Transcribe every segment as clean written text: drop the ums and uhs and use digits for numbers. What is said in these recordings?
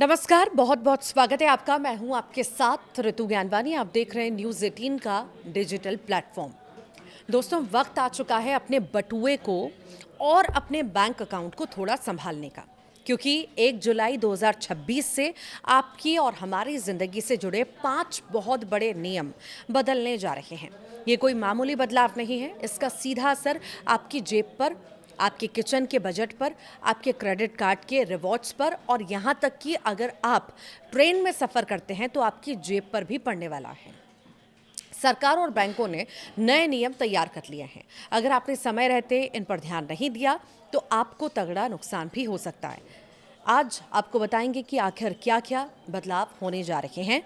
नमस्कार, बहुत बहुत स्वागत है आपका। मैं हूं आपके साथ ऋतु ज्ञानवानी। आप देख रहे हैं न्यूज़ 18 का डिजिटल प्लेटफॉर्म। दोस्तों, वक्त आ चुका है अपने बटुए को और अपने बैंक अकाउंट को थोड़ा संभालने का, क्योंकि 1 जुलाई 2026 से आपकी और हमारी ज़िंदगी से जुड़े 5 बहुत बड़े नियम बदलने जा रहे हैं। ये कोई मामूली बदलाव नहीं है, इसका सीधा असर आपकी जेब पर, आपके किचन के बजट पर, आपके क्रेडिट कार्ड के रिवॉर्ड्स पर और यहाँ तक कि अगर आप ट्रेन में सफ़र करते हैं तो आपकी जेब पर भी पड़ने वाला है। सरकार और बैंकों ने नए नियम तैयार कर लिए हैं। अगर आपने समय रहते इन पर ध्यान नहीं दिया तो आपको तगड़ा नुकसान भी हो सकता है। आज आपको बताएंगे कि आखिर क्या क्या बदलाव होने जा रहे हैं।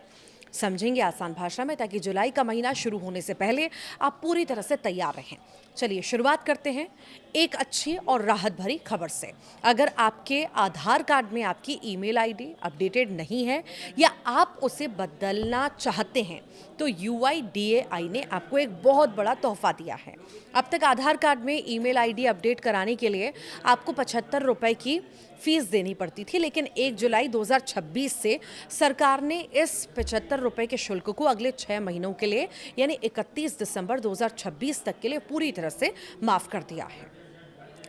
समझेंगे आसान भाषा में, ताकि जुलाई का महीना शुरू होने से पहले आप पूरी तरह से तैयार रहें। चलिए शुरुआत करते हैं एक अच्छी और राहत भरी खबर से। अगर आपके आधार कार्ड में आपकी ईमेल आईडी अपडेटेड नहीं है या आप उसे बदलना चाहते हैं तो UIDAI ने आपको एक बहुत बड़ा तोहफा दिया है। अब तक आधार कार्ड में ईमेल आईडी अपडेट कराने के लिए आपको 75 रुपए की फीस देनी पड़ती थी, लेकिन 1 जुलाई 2026 से सरकार ने इस 75 रुपए के शुल्क को अगले 6 महीनों के लिए यानी 31 दिसंबर 2026 तक के लिए पूरी तरह से माफ़ कर दिया है।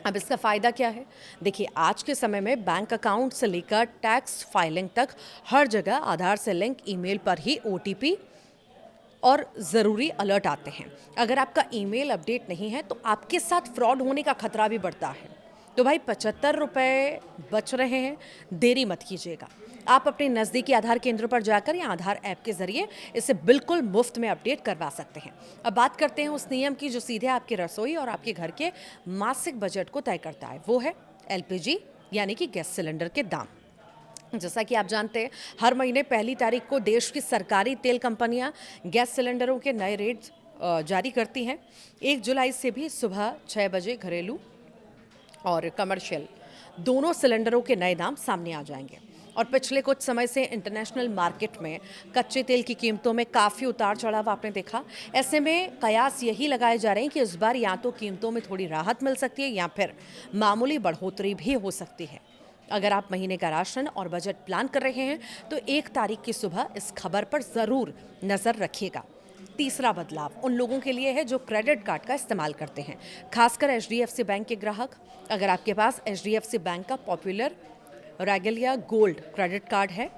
अब इसका फ़ायदा क्या है? देखिए, आज के समय में बैंक अकाउंट से लेकर टैक्स फाइलिंग तक हर जगह आधार से लिंक ईमेल पर ही OTP और ज़रूरी अलर्ट आते हैं। अगर आपका ईमेल अपडेट नहीं है तो आपके साथ फ्रॉड होने का खतरा भी बढ़ता है। तो भाई 75 रुपये बच रहे हैं, देरी मत कीजिएगा। आप अपने नज़दीकी आधार केंद्र पर जाकर या आधार ऐप के ज़रिए इसे बिल्कुल मुफ्त में अपडेट करवा सकते हैं। अब बात करते हैं उस नियम की जो सीधे आपकी रसोई और आपके घर के मासिक बजट को तय करता है। वो है LPG यानी कि गैस सिलेंडर के दाम। जैसा कि आप जानते हैं, हर महीने 1 तारीख को देश की सरकारी तेल कंपनियां गैस सिलेंडरों के नए रेट्स जारी करती हैं। 1 जुलाई से भी सुबह 6 बजे घरेलू और कमर्शियल दोनों सिलेंडरों के नए दाम सामने आ जाएंगे। और पिछले कुछ समय से इंटरनेशनल मार्केट में कच्चे तेल की कीमतों में काफ़ी उतार चढ़ाव आपने देखा। ऐसे में कयास यही लगाए जा रहे हैं कि इस बार या तो कीमतों में थोड़ी राहत मिल सकती है या फिर मामूली बढ़ोतरी भी हो सकती है। अगर आप महीने का राशन और बजट प्लान कर रहे हैं तो 1 तारीख की सुबह इस खबर पर ज़रूर नज़र रखिएगा। तीसरा बदलाव उन लोगों के लिए है जो क्रेडिट कार्ड का इस्तेमाल करते हैं, खासकर HDFC बैंक के ग्राहक। अगर आपके पास HDFC बैंक का popular, Regalia, gold credit card है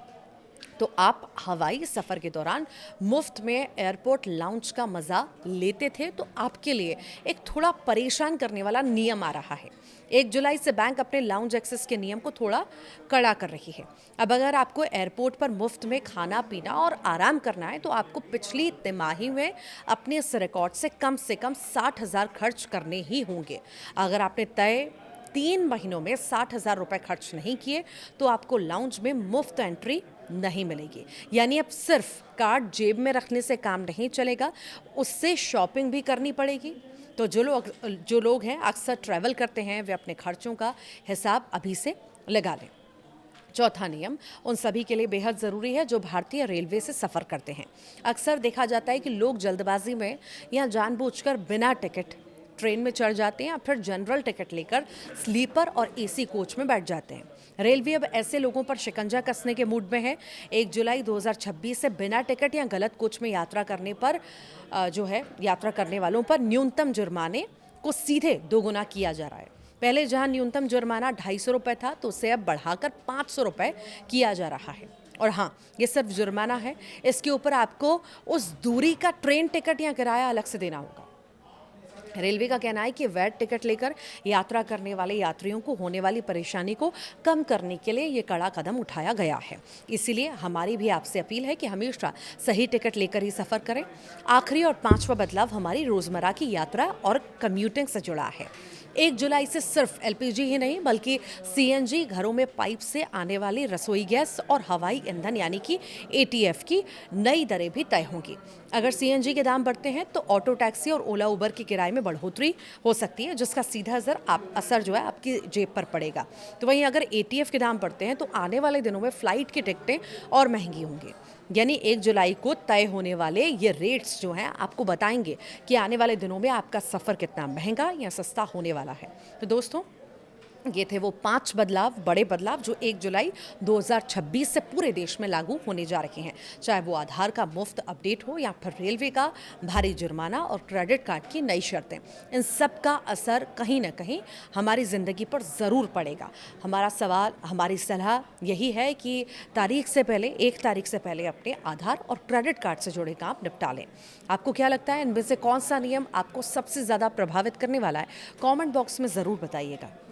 तो आप हवाई सफ़र के दौरान मुफ्त में एयरपोर्ट लाउंज का मज़ा लेते थे। तो आपके लिए एक थोड़ा परेशान करने वाला नियम आ रहा है। 1 जुलाई से बैंक अपने लाउंज एक्सेस के नियम को थोड़ा कड़ा कर रही है। अब अगर आपको एयरपोर्ट पर मुफ्त में खाना पीना और आराम करना है तो आपको पिछली तिमाही में अपने इस रिकॉर्ड से कम 60,000 खर्च करने ही होंगे। अगर आपने तय 3 महीनों में 60,000 रुपये खर्च नहीं किए तो आपको लाउंज में मुफ्त एंट्री नहीं मिलेगी। यानी अब सिर्फ कार्ड जेब में रखने से काम नहीं चलेगा, उससे शॉपिंग भी करनी पड़ेगी। तो जो लोग हैं अक्सर ट्रैवल करते हैं, वे अपने खर्चों का हिसाब अभी से लगा लें। चौथा नियम उन सभी के लिए बेहद ज़रूरी है जो भारतीय रेलवे से सफ़र करते हैं। अक्सर देखा जाता है कि लोग जल्दबाजी में या जानबूझकर बिना टिकट ट्रेन में चढ़ जाते हैं या फिर जनरल टिकट लेकर स्लीपर और AC कोच में बैठ जाते हैं। रेलवे अब ऐसे लोगों पर शिकंजा कसने के मूड में है। 1 जुलाई 2026 से बिना टिकट या गलत कोच में यात्रा करने पर यात्रा करने वालों पर न्यूनतम जुर्माने को सीधे दोगुना किया जा रहा है। पहले जहां न्यूनतम जुर्माना 250 रुपये था तो उसे अब बढ़ाकर 500 रुपये किया जा रहा है। और हाँ, ये सिर्फ जुर्माना है, इसके ऊपर आपको उस दूरी का ट्रेन टिकट या किराया अलग से देना होगा। रेलवे का कहना है कि वैट टिकट लेकर यात्रा करने वाले यात्रियों को होने वाली परेशानी को कम करने के लिए ये कड़ा कदम उठाया गया है। इसीलिए हमारी भी आपसे अपील है कि हमेशा सही टिकट लेकर ही सफ़र करें। आखिरी और 5वां बदलाव हमारी रोज़मर्रा की यात्रा और कम्यूटिंग से जुड़ा है। 1 जुलाई से सिर्फ LPG ही नहीं बल्कि CNG, घरों में पाइप से आने वाली रसोई गैस और हवाई ईंधन यानी कि ATF की नई दरें भी तय होंगी। अगर CNG के दाम बढ़ते हैं तो ऑटो टैक्सी और ओला उबर की किराए में बढ़ोतरी हो सकती है, जिसका सीधा असर जो है आपकी जेब पर पड़ेगा। तो वहीं अगर ATF के दाम बढ़ते हैं तो आने वाले दिनों में फ़्लाइट की टिकटें और महंगी होंगी। यानी 1 जुलाई को तय होने वाले ये रेट्स जो हैं आपको बताएंगे कि आने वाले दिनों में आपका सफ़र कितना महंगा या सस्ता होने वाला है। तो दोस्तों, ये थे वो 5 बदलाव, बड़े बदलाव जो 1 जुलाई 2026 से पूरे देश में लागू होने जा रहे हैं। चाहे वो आधार का मुफ्त अपडेट हो या फिर रेलवे का भारी जुर्माना और क्रेडिट कार्ड की नई शर्तें। इन सब का असर कहीं न कहीं हमारी ज़िंदगी पर ज़रूर पड़ेगा। हमारा सवाल, हमारी सलाह यही है कि 1 तारीख से पहले अपने आधार और क्रेडिट कार्ड से जुड़े काम निपटा लें। आपको क्या लगता है, इनमें से कौन-सा नियम आपको सबसे ज़्यादा प्रभावित करने वाला है? कमेंट बॉक्स में ज़रूर बताइएगा।